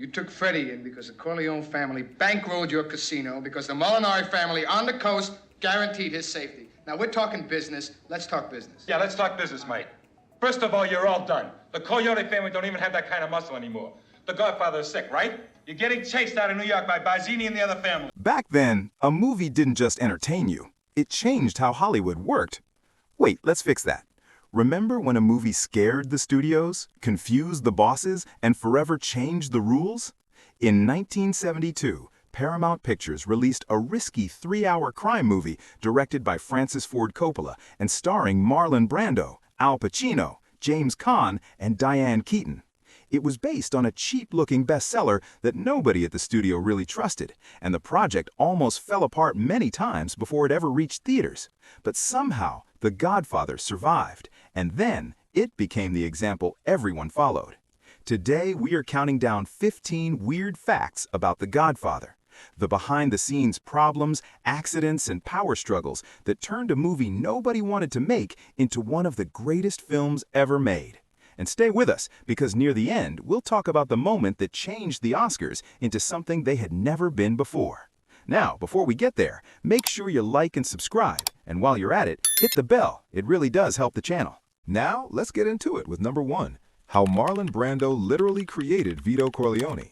You took Freddie in because the Corleone family bankrolled your casino because the Molinari family on the coast guaranteed his safety. Now, we're talking business. Let's talk business. Yeah, let's talk business, mate. First of all, you're all done. The Corleone family don't even have that kind of muscle anymore. The Godfather is sick, right? You're getting chased out of New York by Barzini and the other family. Back then, a movie didn't just entertain you. It changed how Hollywood worked. Wait, let's fix that. Remember when a movie scared the studios, confused the bosses, and forever changed the rules? In 1972, Paramount Pictures released a risky 3-hour crime movie directed by Francis Ford Coppola and starring Marlon Brando, Al Pacino, James Caan, and Diane Keaton. It was based on a cheap-looking bestseller that nobody at the studio really trusted, and the project almost fell apart many times before it ever reached theaters. But somehow, The Godfather survived, and then it became the example everyone followed. Today, we are counting down 15 weird facts about The Godfather, the behind-the-scenes problems, accidents, and power struggles that turned a movie nobody wanted to make into one of the greatest films ever made. And stay with us, because near the end, we'll talk about the moment that changed the Oscars into something they had never been before. Now, before we get there, make sure you like and subscribe, and while you're at it, hit the bell. It really does help the channel. Now, let's get into it with number 1, how Marlon Brando literally created Vito Corleone.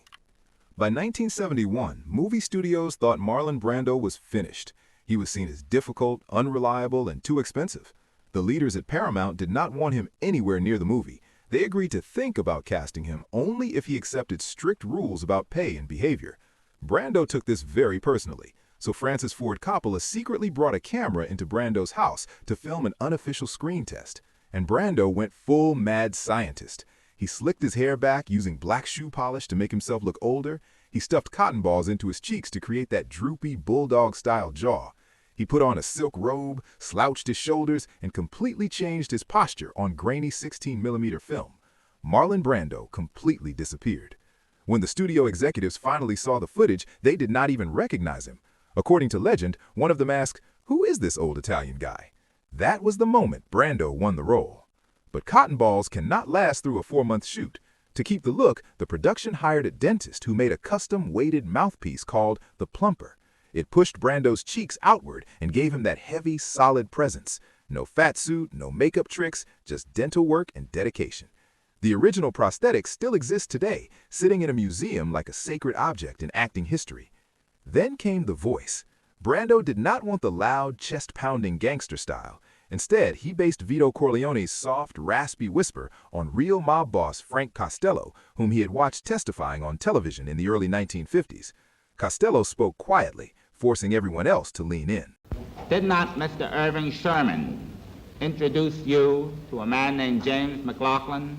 By 1971, movie studios thought Marlon Brando was finished. He was seen as difficult, unreliable, and too expensive. The leaders at Paramount did not want him anywhere near the movie. They agreed to think about casting him only if he accepted strict rules about pay and behavior. Brando took this very personally, so Francis Ford Coppola secretly brought a camera into Brando's house to film an unofficial screen test. And Brando went full mad scientist. He slicked his hair back using black shoe polish to make himself look older. He stuffed cotton balls into his cheeks to create that droopy bulldog-style jaw. He put on a silk robe, slouched his shoulders, and completely changed his posture on grainy 16mm film. Marlon Brando completely disappeared. When the studio executives finally saw the footage, they did not even recognize him. According to legend, one of them asked, "Who is this old Italian guy?" That was the moment Brando won the role. But cotton balls cannot last through a 4-month shoot. To keep the look, the production hired a dentist who made a custom weighted mouthpiece called the plumper. It pushed Brando's cheeks outward and gave him that heavy, solid presence. No fat suit, no makeup tricks, just dental work and dedication. The original prosthetic still exists today, sitting in a museum like a sacred object in acting history. Then came the voice. Brando did not want the loud, chest-pounding gangster style. Instead, he based Vito Corleone's soft, raspy whisper on real mob boss Frank Costello, whom he had watched testifying on television in the early 1950s. Costello spoke quietly, forcing everyone else to lean in. Did not Mr. Irving Sherman introduce you to a man named James McLaughlin,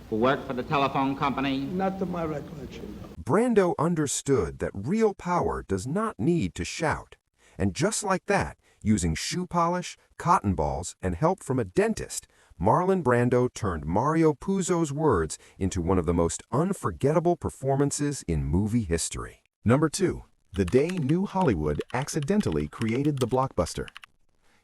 who worked for the telephone company? Not to my recollection. Brando understood that real power does not need to shout. And just like that, using shoe polish, cotton balls, and help from a dentist, Marlon Brando turned Mario Puzo's words into one of the most unforgettable performances in movie history. Number 2. The day New Hollywood accidentally created the blockbuster.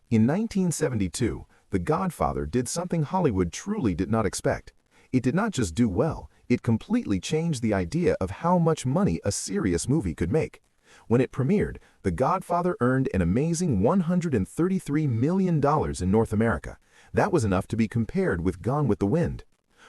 In 1972, The Godfather did something Hollywood truly did not expect. It did not just do well, it completely changed the idea of how much money a serious movie could make. When it premiered, The Godfather earned an amazing $133 million in North America. That was enough to be compared with Gone with the Wind.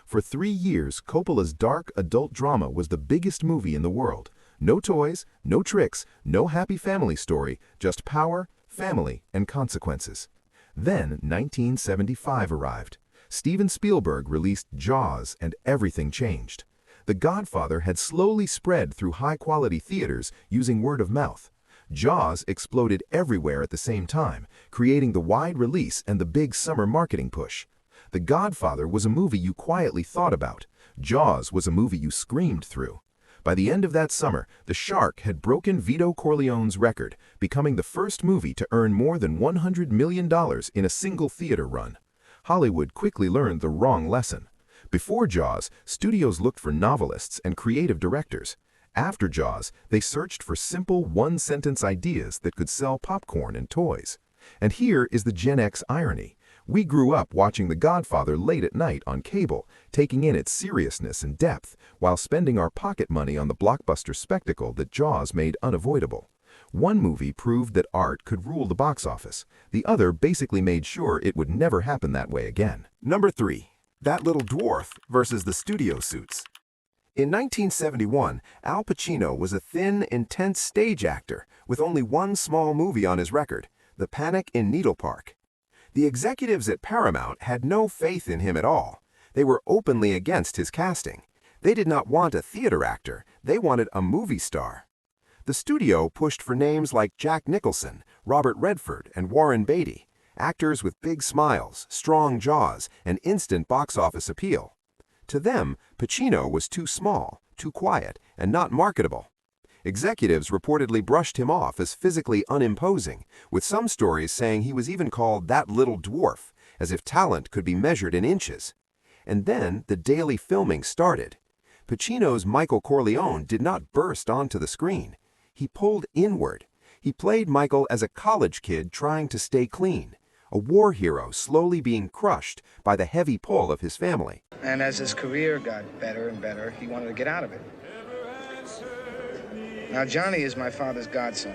For 3 years, Coppola's dark adult drama was the biggest movie in the world. No toys, no tricks, no happy family story, just power, family, and consequences. Then 1975 arrived. Steven Spielberg released Jaws, and everything changed. The Godfather had slowly spread through high-quality theaters using word of mouth. Jaws exploded everywhere at the same time, creating the wide release and the big summer marketing push. The Godfather was a movie you quietly thought about. Jaws was a movie you screamed through. By the end of that summer, The Shark had broken Vito Corleone's record, becoming the first movie to earn more than $100 million in a single theater run. Hollywood quickly learned the wrong lesson. Before Jaws, studios looked for novelists and creative directors. After Jaws, they searched for simple one-sentence ideas that could sell popcorn and toys. And here is the Gen X irony. We grew up watching The Godfather late at night on cable, taking in its seriousness and depth, while spending our pocket money on the blockbuster spectacle that Jaws made unavoidable. One movie proved that art could rule the box office. The other basically made sure it would never happen that way again. Number 3. That Little Dwarf versus the studio suits. In 1971, Al Pacino was a thin, intense stage actor with only one small movie on his record, The Panic in Needle Park. The executives at Paramount had no faith in him at all. They were openly against his casting. They did not want a theater actor, they wanted a movie star. The studio pushed for names like Jack Nicholson, Robert Redford, and Warren Beatty, actors with big smiles, strong jaws, and instant box office appeal. To them, Pacino was too small, too quiet, and not marketable. Executives reportedly brushed him off as physically unimposing, with some stories saying he was even called that little dwarf, as if talent could be measured in inches. And then the daily filming started. Pacino's Michael Corleone did not burst onto the screen. He pulled inward. He played Michael as a college kid trying to stay clean, a war hero slowly being crushed by the heavy pull of his family. And as his career got better and better, he wanted to get out of it. Now, Johnny is my father's godson,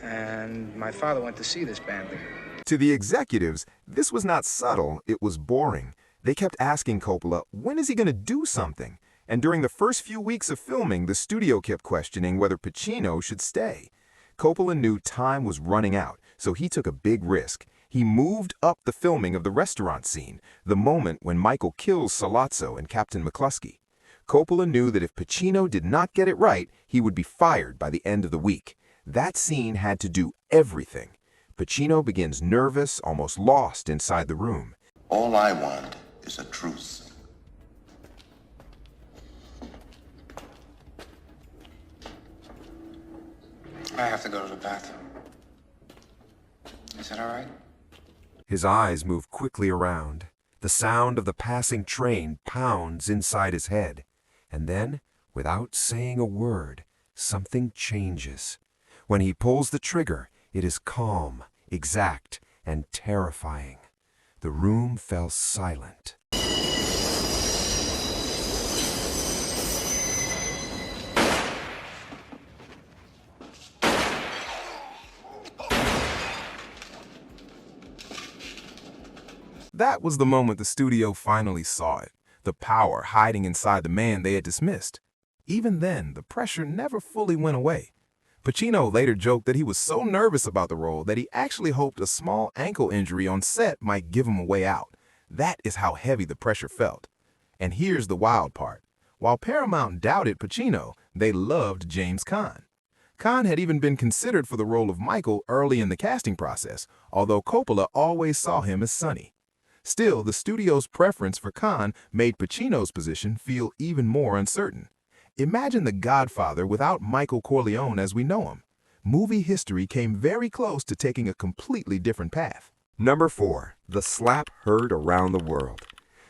and my father went to see this band leader. To the executives, this was not subtle, it was boring. They kept asking Coppola, when is he going to do something? And during the first few weeks of filming, the studio kept questioning whether Pacino should stay. Coppola knew time was running out, so he took a big risk. He moved up the filming of the restaurant scene, the moment when Michael kills Sollozzo and Captain McCluskey. Coppola knew that if Pacino did not get it right, he would be fired by the end of the week. That scene had to do everything. Pacino begins nervous, almost lost inside the room. All I want is a truce. I have to go to the bathroom. Is that all right? His eyes move quickly around. The sound of the passing train pounds inside his head. And then, without saying a word, something changes. When he pulls the trigger, it is calm, exact, and terrifying. The room fell silent. That was the moment the studio finally saw it, the power hiding inside the man they had dismissed. Even then, the pressure never fully went away. Pacino later joked that he was so nervous about the role that he actually hoped a small ankle injury on set might give him a way out. That is how heavy the pressure felt. And here's the wild part. While Paramount doubted Pacino, they loved James Caan. Caan had even been considered for the role of Michael early in the casting process, although Coppola always saw him as Sonny. Still, the studio's preference for Caan made Pacino's position feel even more uncertain. Imagine The Godfather without Michael Corleone as we know him. Movie history came very close to taking a completely different path. Number 4. The slap heard around the world.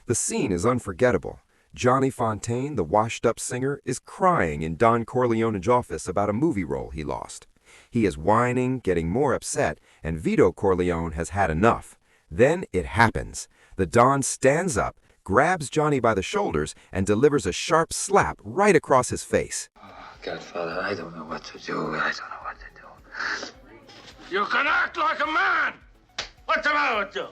The scene is unforgettable. Johnny Fontane, the washed-up singer, is crying in Don Corleone's office about a movie role he lost. He is whining, getting more upset, and Vito Corleone has had enough. Then it happens. The Don stands up, grabs Johnny by the shoulders, and delivers a sharp slap right across his face. Oh, Godfather, I don't know what to do. I don't know what to do. You can act like a man! What's the matter with you?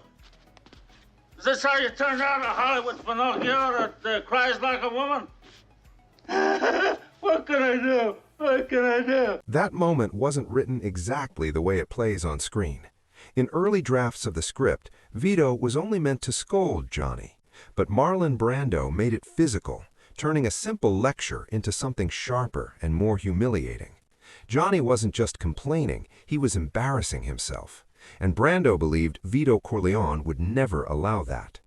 Is this how you turn out a Hollywood Pinocchio that cries like a woman? What can I do? What can I do? That moment wasn't written exactly the way it plays on screen. In early drafts of the script, Vito was only meant to scold Johnny, but Marlon Brando made it physical, turning a simple lecture into something sharper and more humiliating. Johnny wasn't just complaining, he was embarrassing himself, and Brando believed Vito Corleone would never allow that.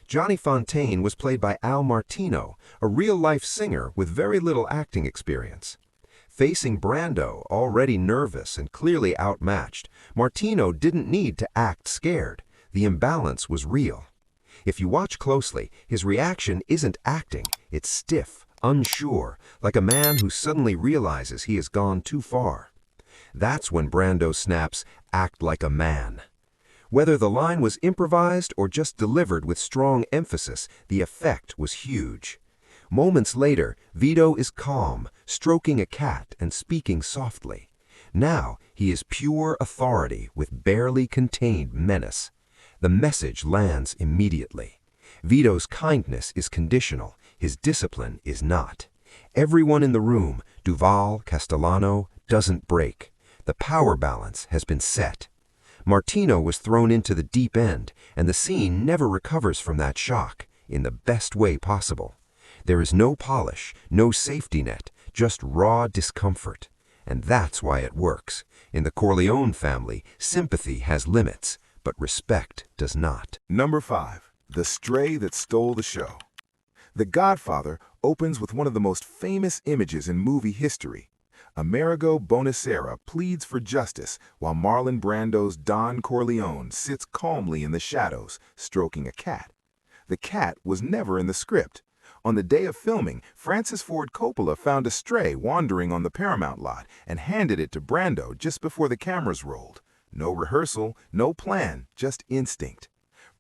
Johnny Fontane was played by Al Martino, a real-life singer with very little acting experience. Facing Brando, already nervous and clearly outmatched, Martino didn't need to act scared. The imbalance was real. If you watch closely, his reaction isn't acting, it's stiff, unsure, like a man who suddenly realizes he has gone too far. That's when Brando snaps, "Act like a man." Whether the line was improvised or just delivered with strong emphasis, the effect was huge. Moments later, Vito is calm, stroking a cat and speaking softly. Now he is pure authority with barely contained menace. The message lands immediately. Vito's kindness is conditional, his discipline is not. Everyone in the room, Duval, Castellano, doesn't break. The power balance has been set. Martino was thrown into the deep end, and the scene never recovers from that shock, in the best way possible. There is no polish, no safety net, just raw discomfort. And that's why it works. In the Corleone family, sympathy has limits, but respect does not. Number 5. The Stray That Stole the Show. The Godfather opens with one of the most famous images in movie history. Amerigo Bonacera pleads for justice while Marlon Brando's Don Corleone sits calmly in the shadows, stroking a cat. The cat was never in the script. On the day of filming, Francis Ford Coppola found a stray wandering on the Paramount lot and handed it to Brando just before the cameras rolled. No rehearsal, no plan, just instinct.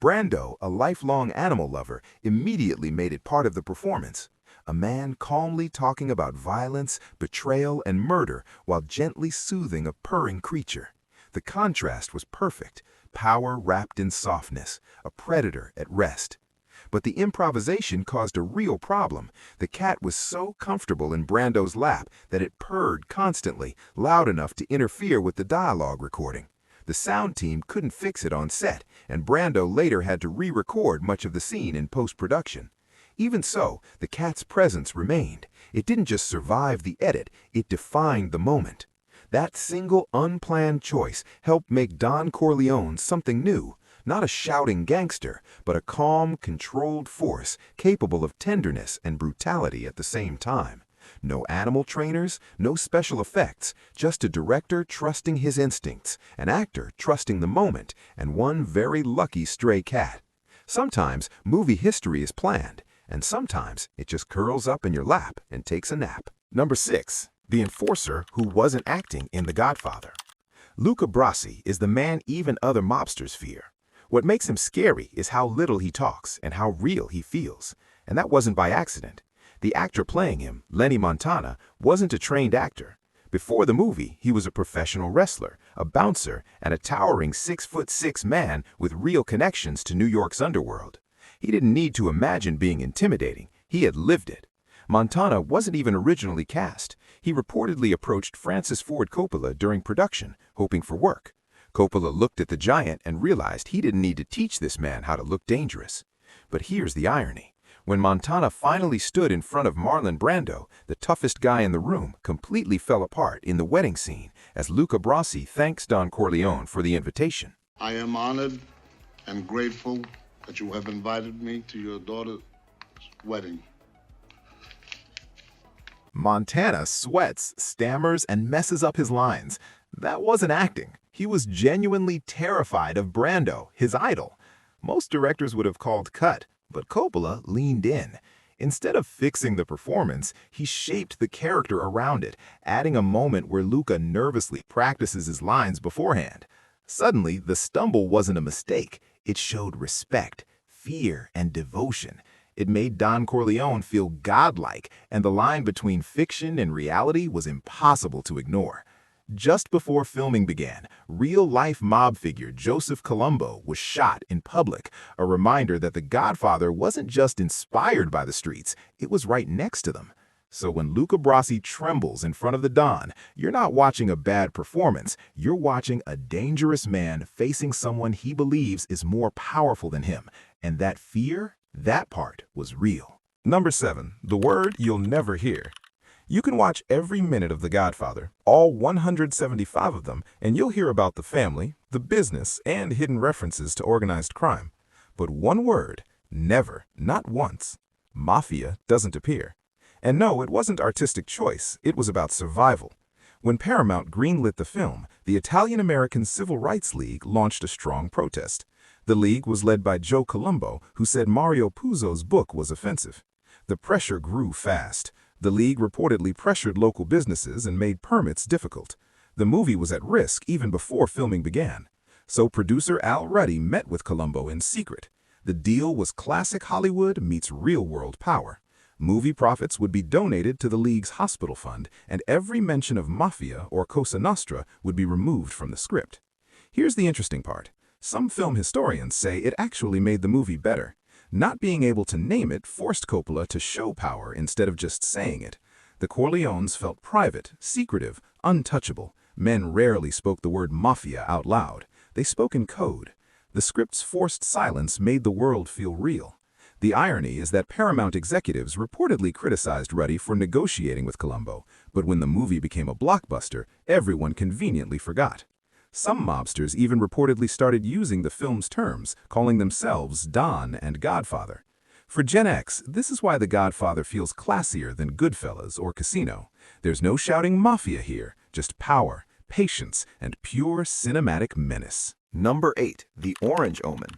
Brando, a lifelong animal lover, immediately made it part of the performance. A man calmly talking about violence, betrayal, and murder while gently soothing a purring creature. The contrast was perfect, power wrapped in softness, a predator at rest. But the improvisation caused a real problem. The cat was so comfortable in Brando's lap that it purred constantly, loud enough to interfere with the dialogue recording. The sound team couldn't fix it on set, and Brando later had to re-record much of the scene in post-production. Even so, the cat's presence remained. It didn't just survive the edit, it defined the moment. That single unplanned choice helped make Don Corleone something new. Not a shouting gangster, but a calm, controlled force capable of tenderness and brutality at the same time. No animal trainers, no special effects, just a director trusting his instincts, an actor trusting the moment, and one very lucky stray cat. Sometimes movie history is planned, and sometimes it just curls up in your lap and takes a nap. Number 6. The enforcer who wasn't acting in The Godfather. Luca Brasi is the man even other mobsters fear. What makes him scary is how little he talks and how real he feels. And that wasn't by accident. The actor playing him, Lenny Montana, wasn't a trained actor. Before the movie, he was a professional wrestler, a bouncer, and a towering 6'6" man with real connections to New York's underworld. He didn't need to imagine being intimidating. He had lived it. Montana wasn't even originally cast. He reportedly approached Francis Ford Coppola during production, hoping for work. Coppola looked at the giant and realized he didn't need to teach this man how to look dangerous. But here's the irony. When Montana finally stood in front of Marlon Brando, the toughest guy in the room completely fell apart in the wedding scene as Luca Brasi thanks Don Corleone for the invitation. I am honored and grateful that you have invited me to your daughter's wedding. Montana sweats, stammers, and messes up his lines. That wasn't acting. He was genuinely terrified of Brando, his idol. Most directors would have called cut, but Coppola leaned in. Instead of fixing the performance, he shaped the character around it, adding a moment where Luca nervously practices his lines beforehand. Suddenly, the stumble wasn't a mistake. It showed respect, fear, and devotion. It made Don Corleone feel godlike, and the line between fiction and reality was impossible to ignore. Just before filming began, real-life mob figure Joseph Colombo was shot in public, a reminder that The Godfather wasn't just inspired by the streets, it was right next to them. So when Luca Brasi trembles in front of the Don, you're not watching a bad performance, you're watching a dangerous man facing someone he believes is more powerful than him, and that fear, that part was real. Number 7. The Word You'll Never Hear. You can watch every minute of The Godfather, all 175 of them, and you'll hear about the family, the business, and hidden references to organized crime. But one word, never, not once, mafia, doesn't appear. And no, it wasn't artistic choice, it was about survival. When Paramount greenlit the film, the Italian-American Civil Rights League launched a strong protest. The league was led by Joe Colombo, who said Mario Puzo's book was offensive. The pressure grew fast. The league reportedly pressured local businesses and made permits difficult. The movie was at risk even before filming began. So producer Al Ruddy met with Columbo in secret. The deal was classic Hollywood meets real-world power. Movie profits would be donated to the League's hospital fund, and every mention of mafia or Cosa Nostra would be removed from the script. Here's the interesting part. Some film historians say it actually made the movie better. Not being able to name it forced Coppola to show power instead of just saying it. The Corleones felt private, secretive, untouchable. Men rarely spoke the word mafia out loud. They spoke in code. The script's forced silence made the world feel real. The irony is that Paramount executives reportedly criticized Ruddy for negotiating with Columbo, but when the movie became a blockbuster, everyone conveniently forgot. Some mobsters even reportedly started using the film's terms, calling themselves Don and Godfather. For Gen X, this is why The Godfather feels classier than Goodfellas or Casino. There's no shouting mafia here, just power, patience, and pure cinematic menace. Number 8. The Orange Omen.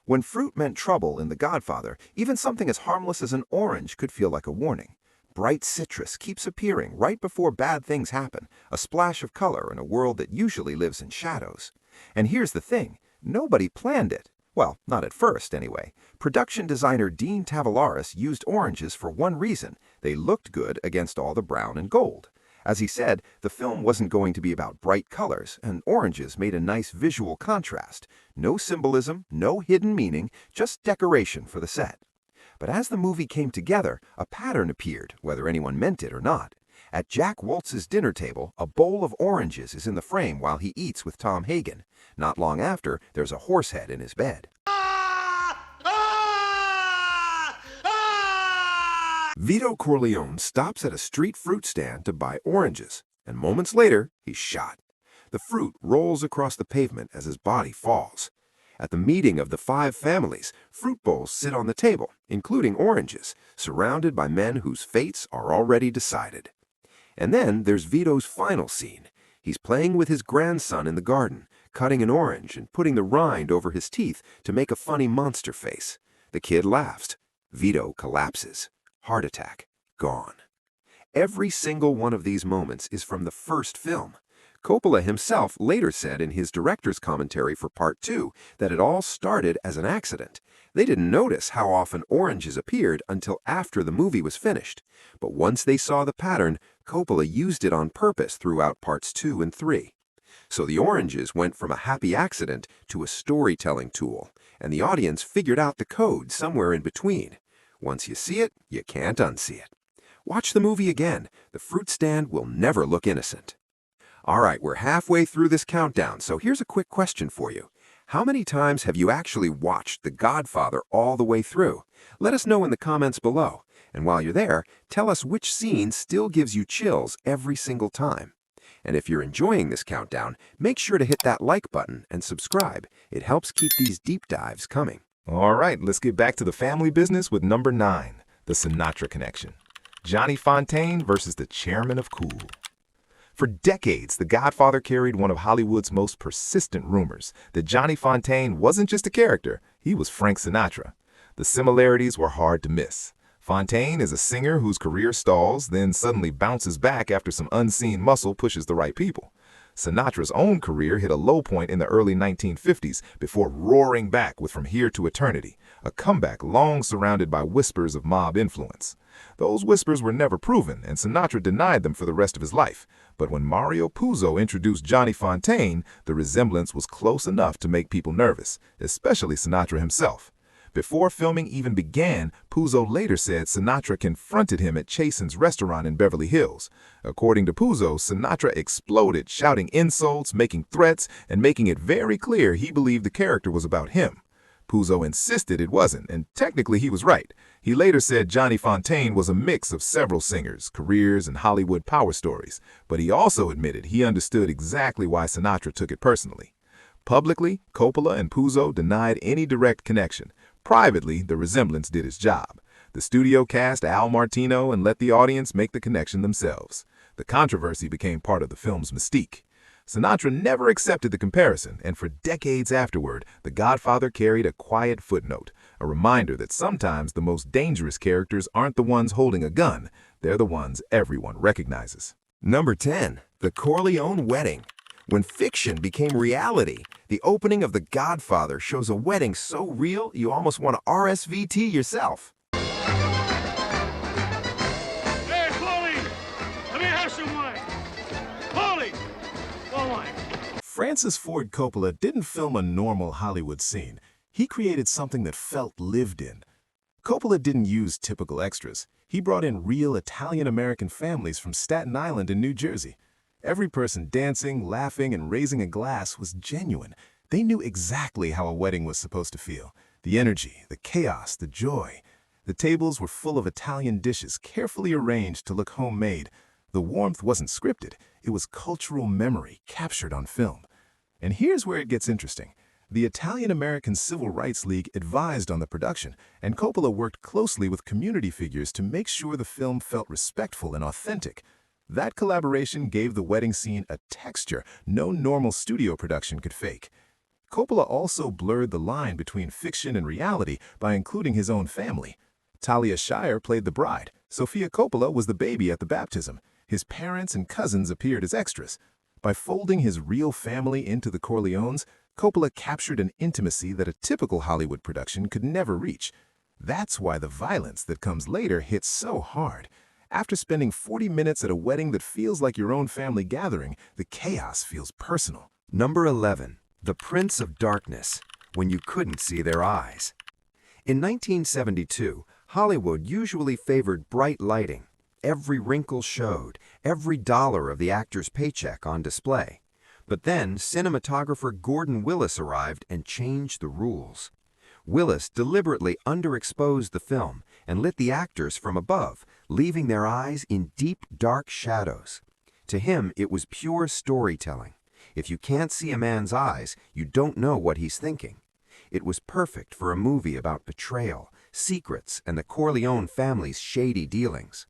When fruit meant trouble in The Godfather, even something as harmless as an orange could feel like a warning. Bright citrus keeps appearing right before bad things happen, a splash of color in a world that usually lives in shadows. And here's the thing, nobody planned it. Well, not at first, anyway. Production designer Dean Tavoularis used oranges for one reason. They looked good against all the brown and gold. As he said, the film wasn't going to be about bright colors, and oranges made a nice visual contrast. No symbolism, no hidden meaning, just decoration for the set. But as the movie came together, a pattern appeared, whether anyone meant it or not. At Jack Woltz's dinner table, a bowl of oranges is in the frame while he eats with Tom Hagen. Not long after, there's a horse head in his bed. Vito Corleone stops at a street fruit stand to buy oranges, and moments later, he's shot. The fruit rolls across the pavement as his body falls. At the meeting of the 5 families, fruit bowls sit on the table, including oranges, surrounded by men whose fates are already decided. And then there's Vito's final scene. He's playing with his grandson in the garden, cutting an orange and putting the rind over his teeth to make a funny monster face. The kid laughs. Vito collapses. Heart attack. Gone. Every single one of these moments is from the first film. Coppola himself later said in his director's commentary for Part 2 that it all started as an accident. They didn't notice how often oranges appeared until after the movie was finished. But once they saw the pattern, Coppola used it on purpose throughout Parts 2 and 3. So the oranges went from a happy accident to a storytelling tool, and the audience figured out the code somewhere in between. Once you see it, you can't unsee it. Watch the movie again. The fruit stand will never look innocent. All right, we're halfway through this countdown, so here's a quick question for you. How many times have you actually watched The Godfather all the way through? Let us know in the comments below. And while you're there, tell us which scene still gives you chills every single time. And if you're enjoying this countdown, make sure to hit that like button and subscribe. It helps keep these deep dives coming. All right, let's get back to the family business with number 9, the Sinatra connection. Johnny Fontane versus the chairman of Cool. For decades, The Godfather carried one of Hollywood's most persistent rumors that Johnny Fontane wasn't just a character, he was Frank Sinatra. The similarities were hard to miss. Fontane is a singer whose career stalls, then suddenly bounces back after some unseen muscle pushes the right people. Sinatra's own career hit a low point in the early 1950s before roaring back with From Here to Eternity, a comeback long surrounded by whispers of mob influence. Those whispers were never proven, and Sinatra denied them for the rest of his life. But when Mario Puzo introduced Johnny Fontane, the resemblance was close enough to make people nervous, especially Sinatra himself. Before filming even began, Puzo later said Sinatra confronted him at Chasen's restaurant in Beverly Hills. According to Puzo, Sinatra exploded, shouting insults, making threats, and making it very clear he believed the character was about him. Puzo insisted it wasn't, and technically he was right. He later said Johnny Fontane was a mix of several singers, careers, and Hollywood power stories, but he also admitted he understood exactly why Sinatra took it personally. Publicly, Coppola and Puzo denied any direct connection. Privately, the resemblance did its job. The studio cast Al Martino and let the audience make the connection themselves. The controversy became part of the film's mystique. Sinatra never accepted the comparison, and for decades afterward, The Godfather carried a quiet footnote, a reminder that sometimes the most dangerous characters aren't the ones holding a gun, they're the ones everyone recognizes. Number 10. The Corleone Wedding. When fiction became reality, the opening of The Godfather shows a wedding so real you almost want to RSVP yourself. Hey, Paulie! Let me have some wine! Paulie! More wine! Francis Ford Coppola didn't film a normal Hollywood scene. He created something that felt lived in. Coppola didn't use typical extras. He brought in real Italian-American families from Staten Island and New Jersey. Every person dancing, laughing, and raising a glass was genuine. They knew exactly how a wedding was supposed to feel. The energy, the chaos, the joy. The tables were full of Italian dishes, carefully arranged to look homemade. The warmth wasn't scripted. It was cultural memory captured on film. And here's where it gets interesting. The Italian-American Civil Rights League advised on the production, and Coppola worked closely with community figures to make sure the film felt respectful and authentic. That collaboration gave the wedding scene a texture no normal studio production could fake. Coppola also blurred the line between fiction and reality by including his own family. Talia Shire played the bride. Sofia Coppola was the baby at the baptism. His parents and cousins appeared as extras. By folding his real family into the Corleones, Coppola captured an intimacy that a typical Hollywood production could never reach. That's why the violence that comes later hits so hard. After spending 40 minutes at a wedding that feels like your own family gathering, the chaos feels personal. Number 11. The Prince of Darkness, When You Couldn't See Their Eyes. In 1972, Hollywood usually favored bright lighting. Every wrinkle showed, every dollar of the actor's paycheck on display. But then, cinematographer Gordon Willis arrived and changed the rules. Willis deliberately underexposed the film and lit the actors from above, leaving their eyes in deep, dark shadows. To him, it was pure storytelling. If you can't see a man's eyes, you don't know what he's thinking. It was perfect for a movie about betrayal, secrets, and the Corleone family's shady dealings.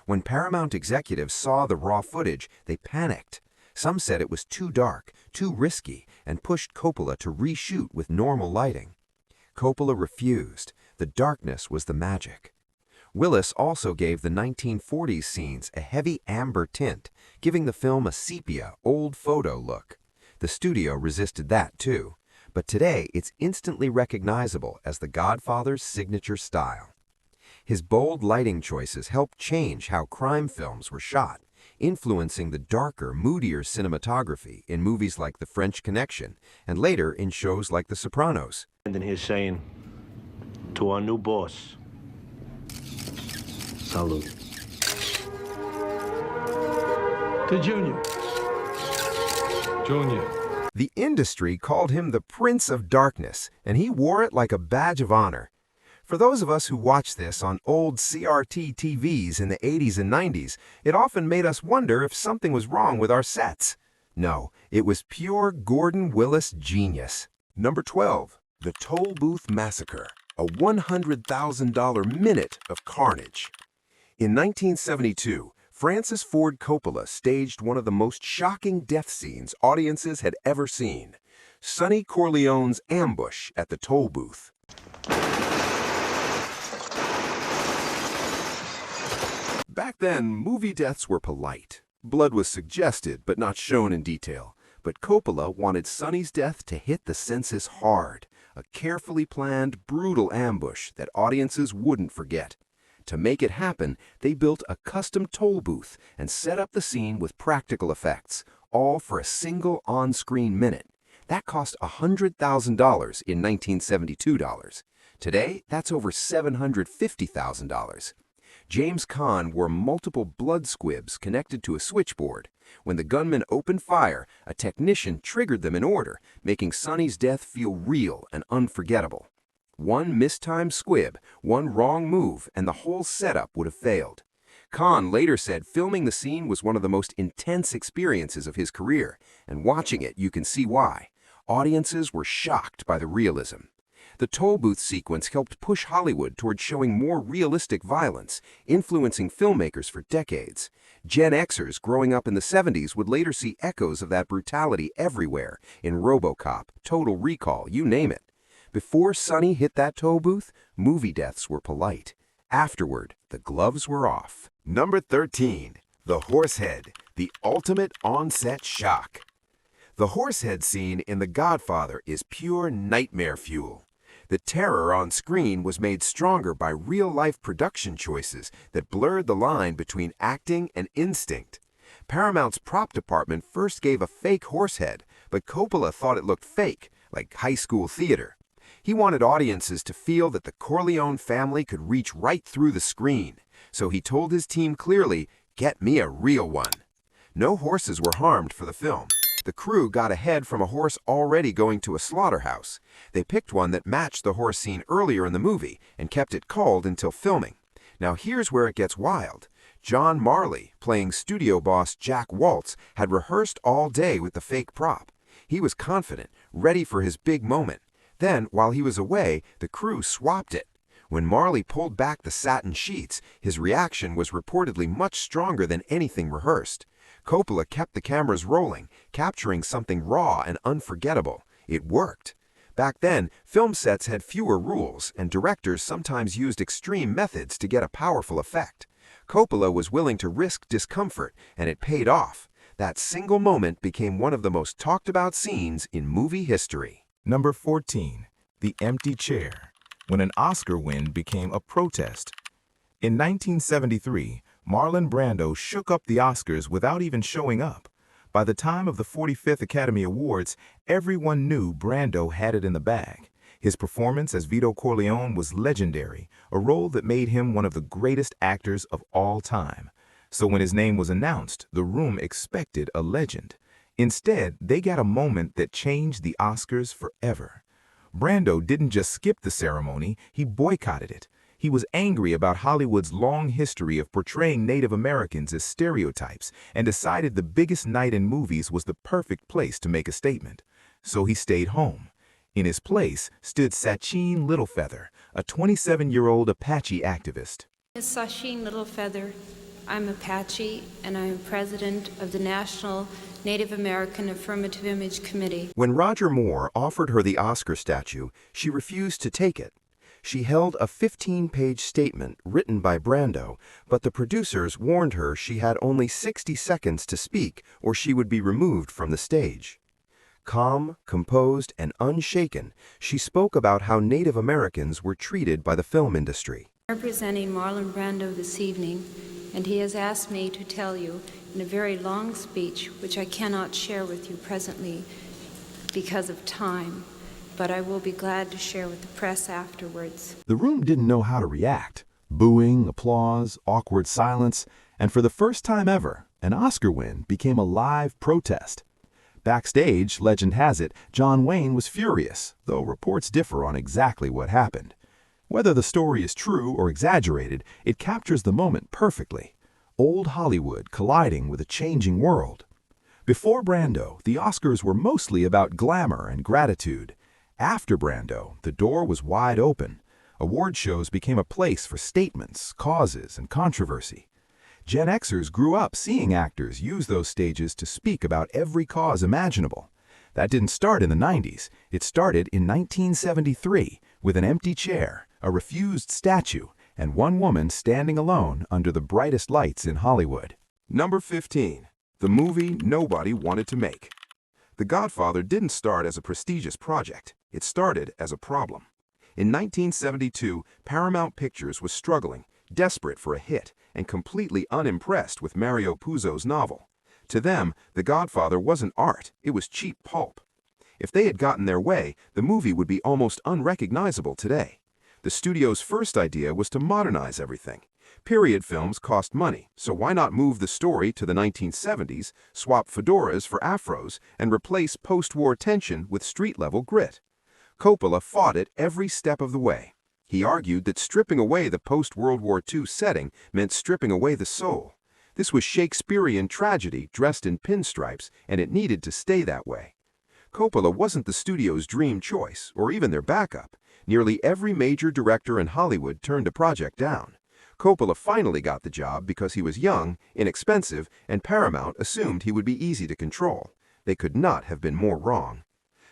When Paramount executives saw the raw footage, they panicked. Some said it was too dark, too risky, and pushed Coppola to reshoot with normal lighting. Coppola refused. The darkness was the magic. Willis also gave the 1940s scenes a heavy amber tint, giving the film a sepia, old photo look. The studio resisted that too, but today it's instantly recognizable as The Godfather's signature style. His bold lighting choices helped change how crime films were shot, influencing the darker, moodier cinematography in movies like The French Connection and later in shows like The Sopranos. And then he's saying, to our new boss, salute. To Junior. Junior. The industry called him the Prince of Darkness, and he wore it like a badge of honor. For those of us who watched this on old CRT TVs in the 80s and 90s, it often made us wonder if something was wrong with our sets. No, it was pure Gordon Willis genius. Number 12. The Toll Booth Massacre, a $100,000 minute of carnage. In 1972, Francis Ford Coppola staged one of the most shocking death scenes audiences had ever seen. Sonny Corleone's ambush at the toll booth. Back then, movie deaths were polite. Blood was suggested but not shown in detail. But Coppola wanted Sonny's death to hit the senses hard, a carefully planned, brutal ambush that audiences wouldn't forget. To make it happen, they built a custom toll booth and set up the scene with practical effects, all for a single on-screen minute. That cost $100,000 in 1972 dollars. Today, that's over $750,000. James Caan wore multiple blood squibs connected to a switchboard. When the gunman opened fire, a technician triggered them in order, making Sonny's death feel real and unforgettable. One mistimed squib, one wrong move, and the whole setup would have failed. Caan later said filming the scene was one of the most intense experiences of his career, and watching it you can see why. Audiences were shocked by the realism. The toll booth sequence helped push Hollywood toward showing more realistic violence, influencing filmmakers for decades. Gen Xers growing up in the 70s would later see echoes of that brutality everywhere, in RoboCop, Total Recall, you name it. Before Sonny hit that toll booth, movie deaths were polite. Afterward, the gloves were off. Number 13. The Horsehead, the ultimate on-set shock. The horsehead scene in The Godfather is pure nightmare fuel. The terror on screen was made stronger by real-life production choices that blurred the line between acting and instinct. Paramount's prop department first gave a fake horsehead, but Coppola thought it looked fake, like high school theater. He wanted audiences to feel that the Corleone family could reach right through the screen, so he told his team clearly, "Get me a real one." No horses were harmed for the film. The crew got a head from a horse already going to a slaughterhouse. They picked one that matched the horse seen earlier in the movie and kept it culled until filming. Now here's where it gets wild. John Marley, playing studio boss Jack Waltz, had rehearsed all day with the fake prop. He was confident, ready for his big moment. Then, while he was away, the crew swapped it. When Marley pulled back the satin sheets, his reaction was reportedly much stronger than anything rehearsed. Coppola kept the cameras rolling, capturing something raw and unforgettable. It worked. Back then, film sets had fewer rules, and directors sometimes used extreme methods to get a powerful effect. Coppola was willing to risk discomfort, and it paid off. That single moment became one of the most talked about scenes in movie history. Number 14. The Empty Chair, when an Oscar win became a protest. In 1973, Marlon Brando shook up the Oscars without even showing up. By the time of the 45th Academy Awards, everyone knew Brando had it in the bag. His performance as Vito Corleone was legendary, a role that made him one of the greatest actors of all time. So when his name was announced, the room expected a legend. Instead, they got a moment that changed the Oscars forever. Brando didn't just skip the ceremony, he boycotted it. He was angry about Hollywood's long history of portraying Native Americans as stereotypes and decided the biggest night in movies was the perfect place to make a statement. So he stayed home. In his place stood Sacheen Littlefeather, a 27-year-old Apache activist. Sacheen Littlefeather. I'm Apache, and I'm president of the National Native American Affirmative Image Committee. When Roger Moore offered her the Oscar statue, she refused to take it. She held a 15-page statement written by Brando, but the producers warned her she had only 60 seconds to speak or she would be removed from the stage. Calm, composed, and unshaken, she spoke about how Native Americans were treated by the film industry. Representing Marlon Brando this evening, and he has asked me to tell you in a very long speech, which I cannot share with you presently because of time, but I will be glad to share with the press afterwards. The room didn't know how to react. Booing, applause, awkward silence, and for the first time ever, an Oscar win became a live protest. Backstage, legend has it, John Wayne was furious, though reports differ on exactly what happened. Whether the story is true or exaggerated, it captures the moment perfectly. Old Hollywood colliding with a changing world. Before Brando, the Oscars were mostly about glamour and gratitude. After Brando, the door was wide open. Award shows became a place for statements, causes, and controversy. Gen Xers grew up seeing actors use those stages to speak about every cause imaginable. That didn't start in the 90s. It started in 1973 with an empty chair, a refused statue, and one woman standing alone under the brightest lights in Hollywood. Number 15. The movie nobody wanted to make. The Godfather didn't start as a prestigious project. It started as a problem. In 1972, Paramount Pictures was struggling, desperate for a hit, and completely unimpressed with Mario Puzo's novel. To them, The Godfather wasn't art, it was cheap pulp. If they had gotten their way, the movie would be almost unrecognizable today. The studio's first idea was to modernize everything. Period films cost money, so why not move the story to the 1970s, swap fedoras for afros, and replace post-war tension with street-level grit? Coppola fought it every step of the way. He argued that stripping away the post-World War II setting meant stripping away the soul. This was Shakespearean tragedy dressed in pinstripes, and it needed to stay that way. Coppola wasn't the studio's dream choice, or even their backup. Nearly every major director in Hollywood turned a project down. Coppola finally got the job because he was young, inexpensive, and Paramount assumed he would be easy to control. They could not have been more wrong.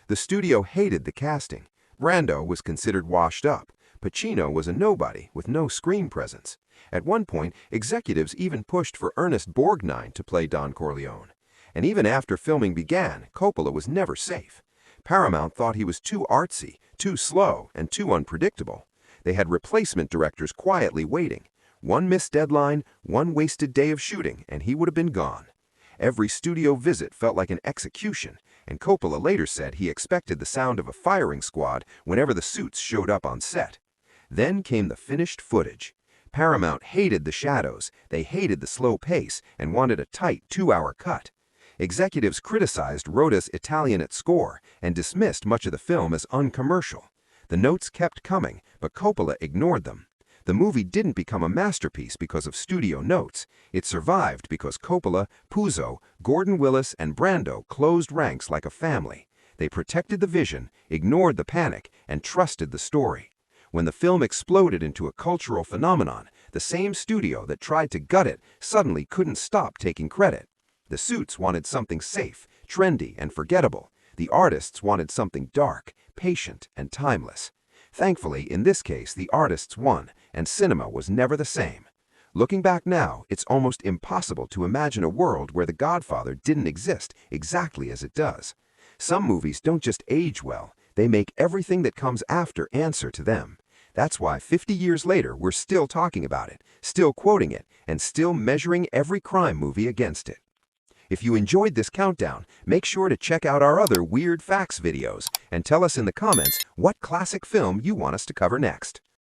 The studio hated the casting. Brando was considered washed up. Pacino was a nobody with no screen presence. At one point, executives even pushed for Ernest Borgnine to play Don Corleone. And even after filming began, Coppola was never safe. Paramount thought he was too artsy, too slow, and too unpredictable. They had replacement directors quietly waiting. One missed deadline, one wasted day of shooting, and he would have been gone. Every studio visit felt like an execution, and Coppola later said he expected the sound of a firing squad whenever the suits showed up on set. Then came the finished footage. Paramount hated the shadows, they hated the slow pace, and wanted a tight 2-hour cut. Executives criticized Roda's Italianate score and dismissed much of the film as uncommercial. The notes kept coming, but Coppola ignored them. The movie didn't become a masterpiece because of studio notes. It survived because Coppola, Puzo, Gordon Willis, and Brando closed ranks like a family. They protected the vision, ignored the panic, and trusted the story. When the film exploded into a cultural phenomenon, the same studio that tried to gut it suddenly couldn't stop taking credit. The suits wanted something safe, trendy, and forgettable. The artists wanted something dark, patient, and timeless. Thankfully, in this case, the artists won, and cinema was never the same. Looking back now, it's almost impossible to imagine a world where The Godfather didn't exist exactly as it does. Some movies don't just age well, they make everything that comes after answer to them. That's why 50 years later, we're still talking about it, still quoting it, and still measuring every crime movie against it. If you enjoyed this countdown, make sure to check out our other Weird Facts videos and tell us in the comments what classic film you want us to cover next.